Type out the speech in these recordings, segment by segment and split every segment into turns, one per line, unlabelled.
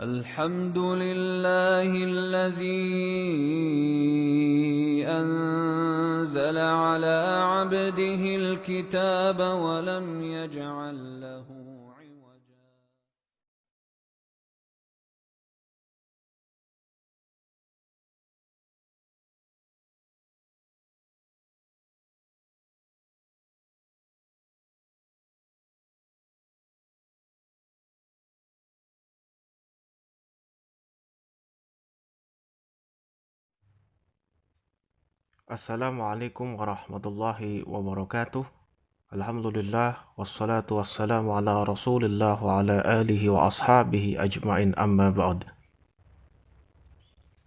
الحمد لله الذي أنزل على عبده الكتاب ولم يجعل له عوجا.
Assalamualaikum warahmatullahi wabarakatuh. Alhamdulillah wassalatu wassalamu ala Rasulillah wa ala alihi wa ashabihi ajmain amma ba'd.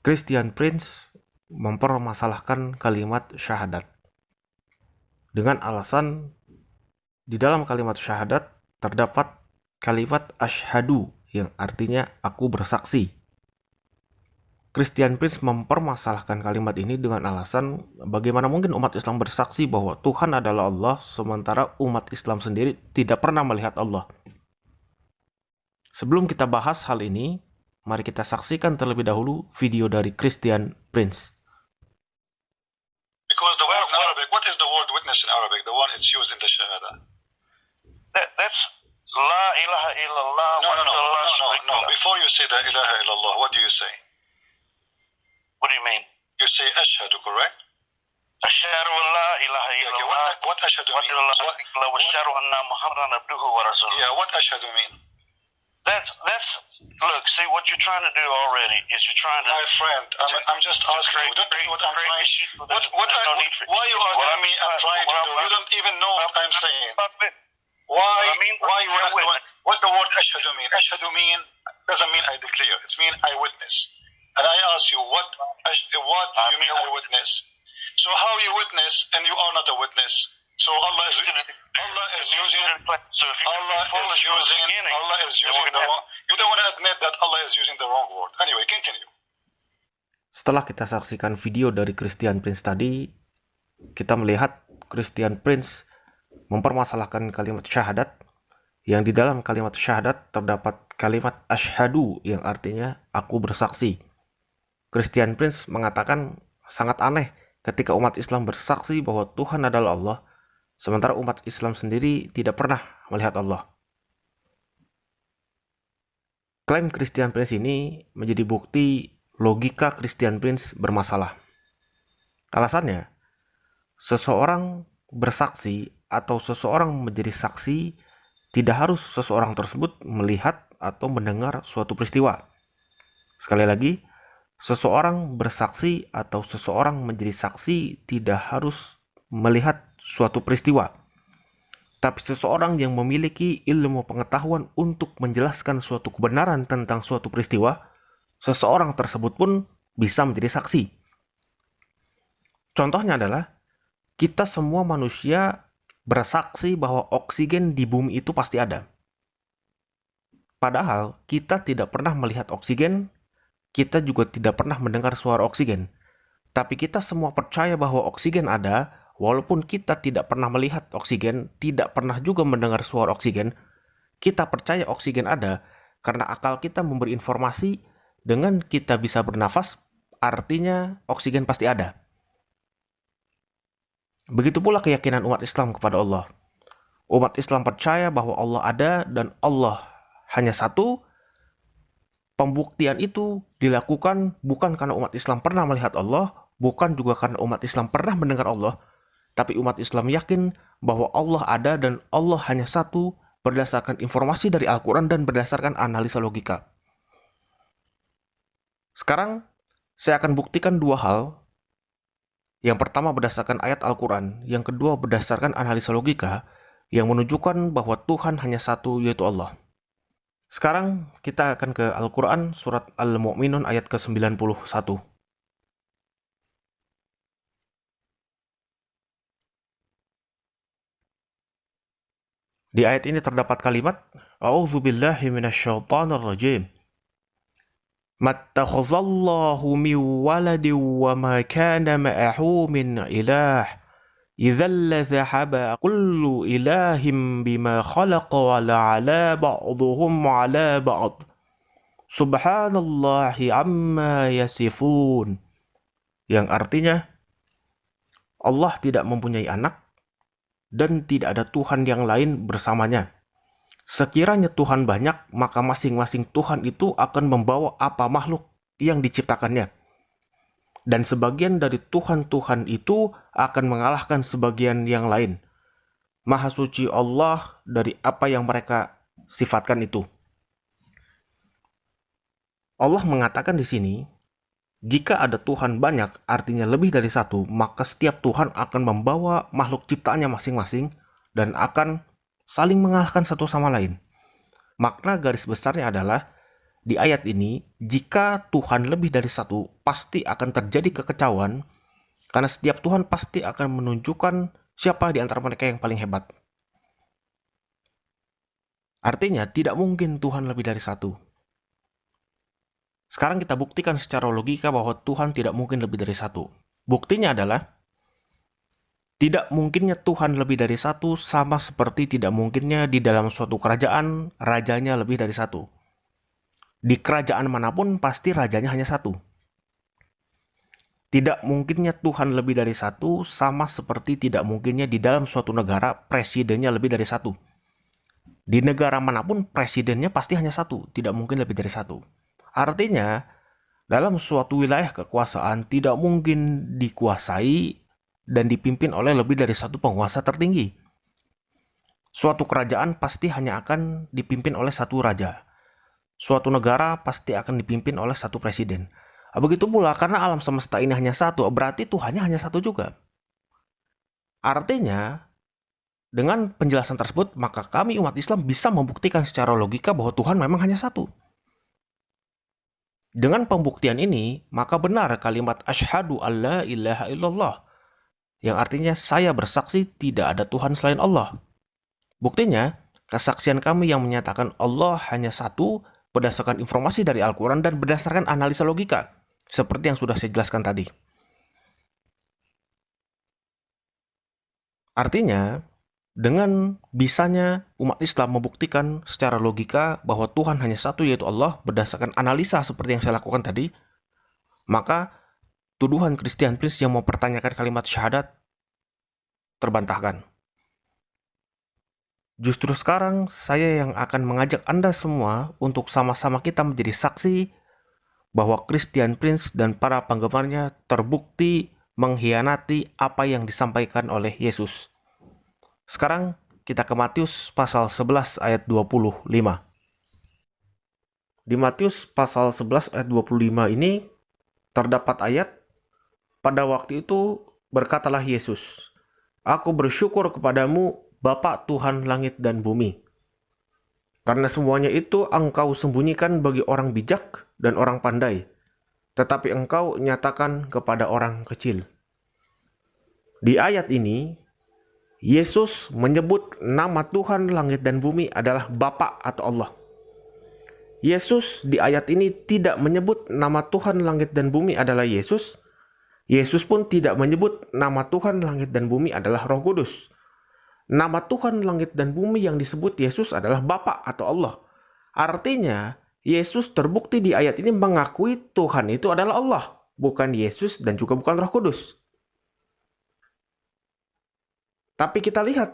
Christian Prince mempermasalahkan kalimat syahadat dengan alasan di dalam kalimat syahadat terdapat kalimat asyhadu yang artinya aku bersaksi. Christian Prince mempermasalahkan kalimat ini dengan alasan bagaimana mungkin umat Islam bersaksi bahwa Tuhan adalah Allah sementara umat Islam sendiri tidak pernah melihat Allah. Sebelum kita bahas hal ini, mari kita saksikan terlebih dahulu video dari Christian Prince.
Because the word in Arabic, what is the word witness in Arabic? The one it's used in the Shahada.
That's La ilaha illallah.
No. Before you say la ilaha illallah, what do you say?
What do you mean?
You say ashhadu, correct?
Asyhadu an la ilaha illallah.
What ashhadu mean?
Wa asyhadu anna Muhammadan abduhu wa rasuluhu.
Yeah, what ashhadu mean?
That's look, see what you're trying to do already is you're trying to.
My friend, I'm just asking you. Don't tell me what I'm trying. Why you are telling me I'm trying to do? You don't even know what I'm saying. Why you are what the word ashhadu mean? Ashhadu mean doesn't mean I declare. It means I witness. And I ask you, what do you mean I witness? So how you witness and you are not a witness? So Allah is using the wrong. You don't want to admit that Allah is using the wrong word. Anyway, continue.
Setelah kita saksikan video dari Christian Prince tadi, kita melihat Christian Prince mempermasalahkan kalimat syahadat, yang di dalam kalimat syahadat terdapat kalimat asyhadu yang artinya aku bersaksi. Christian Prince mengatakan sangat aneh ketika umat Islam bersaksi bahwa Tuhan adalah Allah, sementara umat Islam sendiri tidak pernah melihat Allah. Klaim Christian Prince ini menjadi bukti logika Christian Prince bermasalah. Alasannya, seseorang bersaksi atau seseorang menjadi saksi tidak harus seseorang tersebut melihat atau mendengar suatu peristiwa. Sekali lagi, seseorang bersaksi atau seseorang menjadi saksi tidak harus melihat suatu peristiwa. Tapi seseorang yang memiliki ilmu pengetahuan untuk menjelaskan suatu kebenaran tentang suatu peristiwa, seseorang tersebut pun bisa menjadi saksi. Contohnya adalah, kita semua manusia bersaksi bahwa oksigen di bumi itu pasti ada. Padahal kita tidak pernah melihat oksigen, kita juga tidak pernah mendengar suara oksigen. Tapi kita semua percaya bahwa oksigen ada, walaupun kita tidak pernah melihat oksigen, tidak pernah juga mendengar suara oksigen. Kita percaya oksigen ada, karena akal kita memberi informasi, dengan kita bisa bernafas, artinya oksigen pasti ada. Begitu pula keyakinan umat Islam kepada Allah. Umat Islam percaya bahwa Allah ada dan Allah hanya satu. Pembuktian itu dilakukan bukan karena umat Islam pernah melihat Allah, bukan juga karena umat Islam pernah mendengar Allah, tapi umat Islam yakin bahwa Allah ada dan Allah hanya satu berdasarkan informasi dari Al-Quran dan berdasarkan analisa logika. Sekarang, saya akan buktikan dua hal. Yang pertama berdasarkan ayat Al-Quran, yang kedua berdasarkan analisa logika yang menunjukkan bahwa Tuhan hanya satu, yaitu Allah. Sekarang kita akan ke Al-Quran surat Al-Mu'minun ayat ke-91. Di ayat ini terdapat kalimat A'udzubillahi minasyaitonir rajim. Mattakhazallahu min waladin wa ma kana ma'ahu min ilah. إذا لذهب كل إله بما خلق ولعلى بعضهم على بعض Subhanallahi amma yasifun. Yang artinya, Allah tidak mempunyai anak dan tidak ada Tuhan yang lain bersamanya. Sekiranya Tuhan banyak, maka masing-masing Tuhan itu akan membawa apa makhluk yang diciptakannya. Dan sebagian dari Tuhan-Tuhan itu akan mengalahkan sebagian yang lain. Maha suci Allah dari apa yang mereka sifatkan itu. Allah mengatakan di sini, jika ada Tuhan banyak, artinya lebih dari satu, maka setiap Tuhan akan membawa makhluk ciptaannya masing-masing dan akan saling mengalahkan satu sama lain. Makna garis besarnya adalah, di ayat ini, jika Tuhan lebih dari satu, pasti akan terjadi kekecauan, karena setiap Tuhan pasti akan menunjukkan siapa di antara mereka yang paling hebat. Artinya, tidak mungkin Tuhan lebih dari satu. Sekarang kita buktikan secara logika bahwa Tuhan tidak mungkin lebih dari satu. Buktinya adalah, tidak mungkinnya Tuhan lebih dari satu sama seperti tidak mungkinnya di dalam suatu kerajaan, rajanya lebih dari satu. Di kerajaan manapun pasti rajanya hanya satu. Tidak mungkinnya Tuhan lebih dari satu sama seperti tidak mungkinnya di dalam suatu negara presidennya lebih dari satu. Di negara manapun presidennya pasti hanya satu, tidak mungkin lebih dari satu. Artinya, dalam suatu wilayah kekuasaan tidak mungkin dikuasai dan dipimpin oleh lebih dari satu penguasa tertinggi. Suatu kerajaan pasti hanya akan dipimpin oleh satu raja. Suatu negara pasti akan dipimpin oleh satu presiden. Begitu pula karena alam semesta ini hanya satu, berarti Tuhannya hanya satu juga. Artinya, dengan penjelasan tersebut, maka kami umat Islam bisa membuktikan secara logika bahwa Tuhan memang hanya satu. Dengan pembuktian ini, maka benar kalimat asyhadu alla ilaha illallah, yang artinya saya bersaksi tidak ada Tuhan selain Allah. Buktinya, kesaksian kami yang menyatakan Allah hanya satu berdasarkan informasi dari Al-Quran dan berdasarkan analisa logika, seperti yang sudah saya jelaskan tadi. Artinya, dengan bisanya umat Islam membuktikan secara logika bahwa Tuhan hanya satu yaitu Allah berdasarkan analisa seperti yang saya lakukan tadi, maka tuduhan Christian Prince yang mempertanyakan kalimat syahadat terbantahkan. Justru sekarang saya yang akan mengajak Anda semua untuk sama-sama kita menjadi saksi bahwa Christian Prince dan para penggemarnya terbukti mengkhianati apa yang disampaikan oleh Yesus. Sekarang kita ke Matius pasal 11 ayat 25. Di Matius pasal 11 ayat 25 ini terdapat ayat, pada waktu itu berkatalah Yesus, Aku bersyukur kepadamu Bapa Tuhan langit dan bumi. Karena semuanya itu engkau sembunyikan bagi orang bijak dan orang pandai, tetapi engkau nyatakan kepada orang kecil. Di ayat ini, Yesus menyebut nama Tuhan langit dan bumi adalah Bapa atau Allah. Yesus di ayat ini tidak menyebut nama Tuhan langit dan bumi adalah Yesus. Yesus pun tidak menyebut nama Tuhan langit dan bumi adalah Roh Kudus. Nama Tuhan langit dan bumi yang disebut Yesus adalah Bapa atau Allah. Artinya, Yesus terbukti di ayat ini mengakui Tuhan itu adalah Allah, bukan Yesus dan juga bukan Roh Kudus. Tapi kita lihat,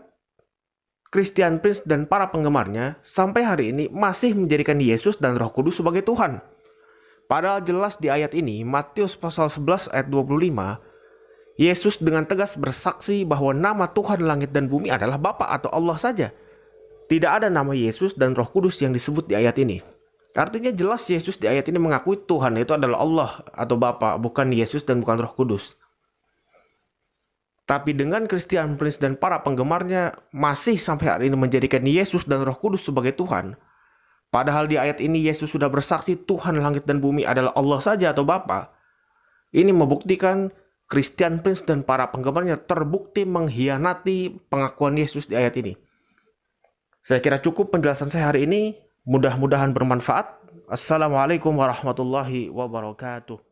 Christian Prince dan para penggemarnya sampai hari ini masih menjadikan Yesus dan Roh Kudus sebagai Tuhan. Padahal jelas di ayat ini, Matius pasal 11 ayat 25, Yesus dengan tegas bersaksi bahwa nama Tuhan langit dan bumi adalah Bapa atau Allah saja. Tidak ada nama Yesus dan Roh Kudus yang disebut di ayat ini. Artinya jelas Yesus di ayat ini mengakui Tuhan itu adalah Allah atau Bapa, bukan Yesus dan bukan Roh Kudus. Tapi dengan Christian Prince dan para penggemarnya masih sampai hari ini menjadikan Yesus dan Roh Kudus sebagai Tuhan. Padahal di ayat ini Yesus sudah bersaksi Tuhan langit dan bumi adalah Allah saja atau Bapa. Ini membuktikan Christian Prince dan para penggemarnya terbukti mengkhianati pengakuan Yesus di ayat ini. Saya kira cukup penjelasan saya hari ini. Mudah-mudahan bermanfaat. Assalamualaikum warahmatullahi wabarakatuh.